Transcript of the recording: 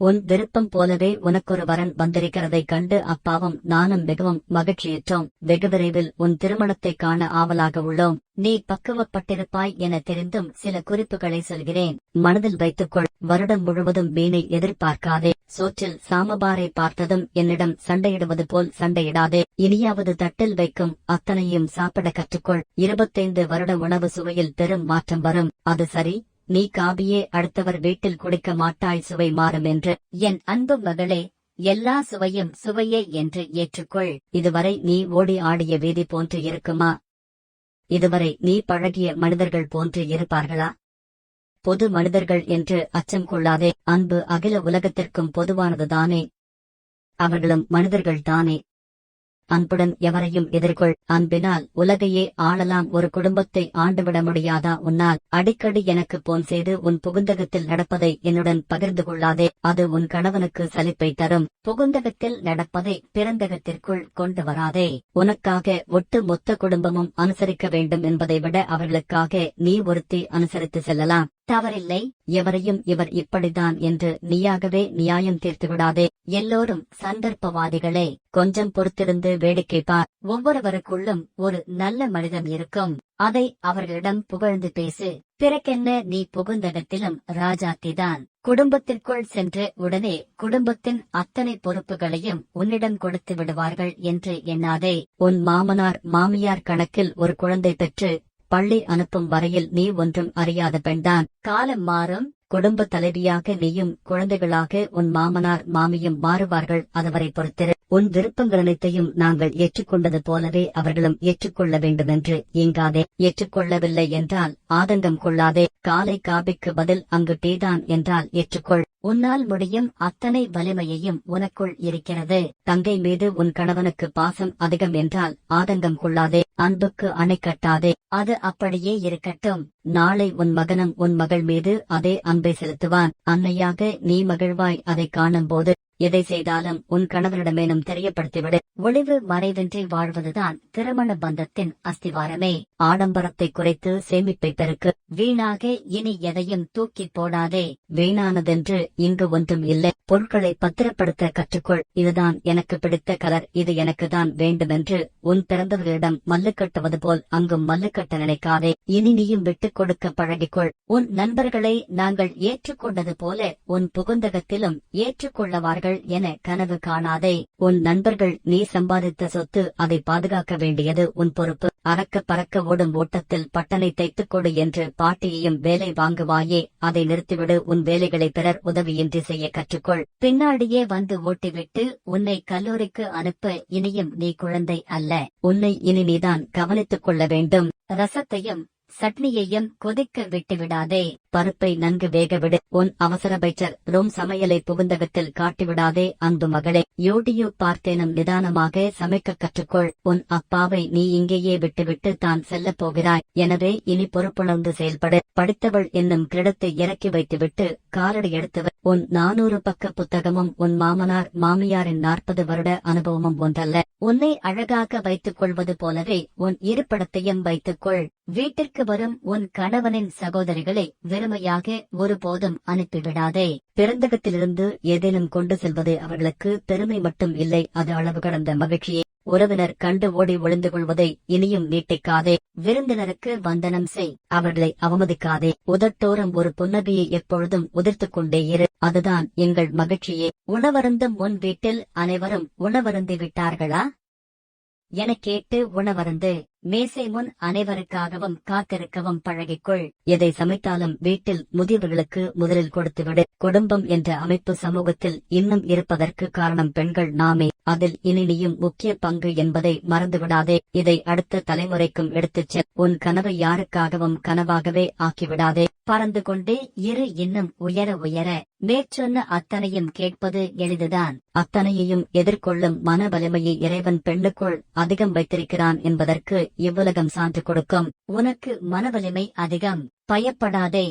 உன் விருப்பம் போலவே உனக்கொரு வரன் வந்திருக்கிறதைக் கண்டு அப்பாவும் நானும் மிகவும் மகிழ்ச்சியுற்றோம். வெகு விரைவில் உன் திருமணத்தை காண ஆவலாக உள்ளோம். நீ பக்குவப்பட்டிருப்பாய் என தெரிந்தும் சில குறிப்புகளை சொல்கிறேன். மனதில் வைத்துக்கொள். வருடம் முழுவதும் மீனை எதிர்பார்க்காதே. சோற்றில் சாமபாரை பார்த்ததும் என்னிடம் சண்டையிடுவது போல் சண்டையிடாதே. இனியாவது தட்டில் வைக்கும் அத்தனையும் சாப்பிட கற்றுக்கொள். 25 வருட உணவு சுவையில் பெரும் மாற்றம் வரும். அது சரி, நீ காபியே அடுத்தவர் வீட்டில் குடிக்க மாட்டாய், சுவை மாறும் என்று. என் அன்பு மகளே, எல்லா சுவையும் சுவையே என்று ஏற்றுக்கொள். இதுவரை நீ ஓடி ஆடிய வீதி போன்று இருக்குமா? இதுவரை நீ பழகிய மனிதர்கள் போன்று இருப்பார்களா? பொது மனிதர்கள் என்று அச்சம் கொள்ளாதே. அன்பு அகில உலகத்திற்கும் பொதுவானதுதானே. அவர்களும் மனிதர்கள்தானே. அன்புடன் எவரையும் எதிர்கொள். அன்பினால் உலகையே ஆளலாம். ஒரு குடும்பத்தை ஆண்டுவிட முடியாதா உன்னால்? அடிக்கடி எனக்கு போன் செய்து உன் புகுந்தகத்தில் நடப்பதை என்னுடன் பகிர்ந்து கொள்ளாதே. அது உன் கணவனுக்கு சலிப்பை தரும். புகுந்தகத்தில் நடப்பதை பிறந்தகத்திற்குள் கொண்டு வராதே. உனக்காக ஒட்டு மொத்த குடும்பமும் அனுசரிக்க வேண்டும் என்பதை விட அவர்களுக்காக நீ ஒருத்தி அனுசரித்து செல்லலாம். தவறில்லை. எவரையும் இவர் இப்படிதான் என்று நீயாகவே நியாயம் தீர்த்து விடாதே. எல்லோரும் சந்தர்ப்பவாதிகளே. கொஞ்சம் பொறுத்திருந்து வேடிக்கை பார். ஒவ்வொருவருக்குள்ளும் ஒரு நல்ல மனிதன் இருக்கும். அதை அவர்களிடம் புகழ்ந்து பேசு. பிறக்கென்ன, நீ புகுந்தகத்திலும் ராஜாத்திதான். குடும்பத்திற்குள் சென்று உடனே குடும்பத்தின் அத்தனை பொறுப்புகளையும் உன்னிடம் கொடுத்து விடுவார்கள் என்று எண்ணாதே. உன் மாமனார் மாமியார் கணக்கில் ஒரு குழந்தை பெற்று பள்ளி அனுப்பும் வரையில் நீ ஒன்றும் அறியாத பெண்தான். காலம் மாறும். குடும்ப தலைவியாக நீயும் குழந்தைகளாக உன் மாமனார் மாமியும் மாறுவார்கள். அதுவரை பொறுத்திரு. உன் விருப்பங்கள் அனைத்தையும் நாங்கள் ஏற்றுக்கொண்டது போலவே அவர்களும் ஏற்றுக்கொள்ள வேண்டுமென்று ஏங்காதே. ஏற்றுக்கொள்ளவில்லை என்றால் ஆதங்கம் கொள்ளாதே. காலை காபிக்கு பதில் அங்கு டீதான் என்றால் ஏற்றுக்கொள். உன்னால் முடியும். அத்தனை வலிமையையும் உனக்குள் இருக்கிறது. தங்கை மீது உன் கணவனுக்கு பாசம் அதிகம் என்றால் ஆதங்கம் கொள்ளாதே. அன்புக்கு அணை கட்டாதே. அது அப்படியே இருக்கட்டும். நாளை உன் மகனும் உன் மகள் மீது அதே அன்பை செலுத்துவான். அன்னையாக நீ மகிழ்வாய். அதை காணும்போது எதை செய்தாலும் உன் கணவனிடமேனும் தெரியப்படுத்திவிடு. ஒளிவு மறைவின்றி வாழ்வதுதான் திருமண பந்தத்தின் அஸ்திவாரமே. ஆடம்பரத்தை குறைத்து சேமிப்பை பெருக்கு. வீணாக இனி எதையும் தூக்கி போடாதே. வீணானதென்று இங்கு ஒன்றும் இல்லை. பொருட்களை பத்திரப்படுத்த கற்றுக்கொள். இதுதான் எனக்கு பிடித்த கலர், இது எனக்குதான் வேண்டுமென்று உன் பிறந்தவர்களிடம் மல்லு கட்டுவது போல் அங்கும் மல்லு கட்ட நினைக்காதே. இனி நீயும் விட்டுக் கொடுக்க பழகிக்கொள். உன் நண்பர்களை நாங்கள் ஏற்றுக்கொண்டது போல உன் புகுந்தகத்திலும் ஏற்றுக்கொள்ளவார்கள் என கனவு காணாதே. உன் நண்பர்கள் நீ சம்பாதித்த சொத்து, அதை பாதுகாக்க வேண்டியது உன் பொறுப்பு. அறக்க பறக்க ஓடும் ஓட்டத்தில் பட்டனை தைத்துக் கொடு என்று பாட்டியையும் வேலை வாங்குவாயே, அதை நிறுத்திவிடு. உன் வேலைகளை பிறர் உதவியின்றி செய்ய கற்றுக்கொள். பின்னாடியே வந்து ஓட்டிவிட்டு உன்னை கல்லூரிக்கு அனுப்ப இனியும் நீ குழந்தை அல்ல. உன்னை இனி நீதான் கவனித்துக் கொள்ள வேண்டும். ரசத்தையும் சட்னியையும் கொதிக்க விட்டுவிடாதே. பருப்பை நன்கு வேகவிடு. உன் அவசர பைச்சர் ரோம் சமையலை புகுந்தகத்தில் காட்டிவிடாதே. அன்பு மகளே, யூடியூப் பார்த்தேனும் நிதானமாக சமைக்க கற்றுக்கொள். உன் அப்பாவை நீ இங்கேயே விட்டுவிட்டு தான் செல்லப் போகிறாய். எனவே இனி பொறுப்புணர்ந்து செயல்படு. படித்தவள் என்னும் கிரீடத்தை இறக்கி வைத்துவிட்டு காலடி எடுத்தவர். உன் 400 பக்க புத்தகமும் உன் மாமனார் மாமியாரின் 40 வருட அனுபவமும் ஒன்றல்ல. உன்னை அழகாக வைத்துக் கொள்வது போலவே உன் இருப்பிடத்தையும் வைத்துக்கொள். வீட்டிற்கு வரும் உன் கணவனின் சகோதரிகளை வெறுமையாக ஒருபோதும் அனுப்பிவிடாதே. பிறந்தகத்திலிருந்து ஏதேனும் கொண்டு செல்வது அவர்களுக்கு பெருமை மட்டும் இல்லை, அது அளவு கடந்த மகிழ்ச்சியே. உறவினர் கண்டு ஓடி ஒளிந்து கொள்வதை இனியும் நீட்டிக்காதே. விருந்தினருக்கு வந்தனம் செய். அவர்களை அவமதிக்காதே. உதட்டோரம் ஒரு புன்னகையை எப்பொழுதும் உதிர்த்துக் கொண்டே இரு. அதுதான் எங்கள் மகிழ்ச்சியே. உணவருந்தும் உன் வீட்டில் அனைவரும் உணவருந்தி விட்டார்களா என கேட்டு உணவருந்து மேசை முன் அனைவருக்காகவும் காத்திருக்கவும் பழகிக்கொள். எதை சமைத்தாலும் வீட்டில் முதியவர்களுக்கு முதலில் கொடுத்துவிடு. குடும்பம் என்ற அமைப்பு சமூகத்தில் இன்னும் இருப்பதற்கு காரணம் பெண்கள் நாமே. அதில் இனி நீயும் முக்கிய பங்கு என்பதை மறந்துவிடாதே. இதை அடுத்த தலைமுறைக்கும் எடுத்துச் செல். உன் கனவை யாருக்காகவும் கனவாகவே ஆக்கிவிடாதே. பறந்து கொண்டே இரு. இன்னும் உயர உயர. மேற்சொன்ன அத்தனையும் கேட்பது எளிதுதான். அத்தனையையும் எதிர்கொள்ளும் மன வலிமையை இறைவன் பெண்ணுக்குள் அதிகம் வைத்திருக்கிறான் என்பதற்கு இவ்வுலகம் சான்று கொடுக்கும். உனக்கு மனவலிமை அதிகம். பயப்படாதே.